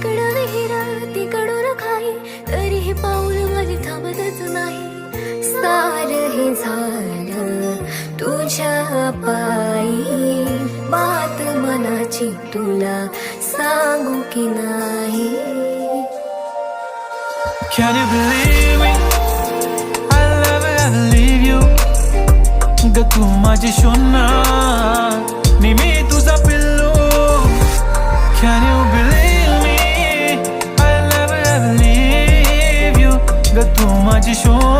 इकडं विहीर तिकडून खाई, तरीही पाऊल माझे थांबतच नाही. सार हे झालं तुझ्या पायी, बात मनाची तुला सांगू की नाही. Can you believe me? I'll never ever leave you. ग तू माझी शोना, नि मी तुझा पिल्लू. Can you believe me? I'll never ever leave you. ग तू माझी शोना.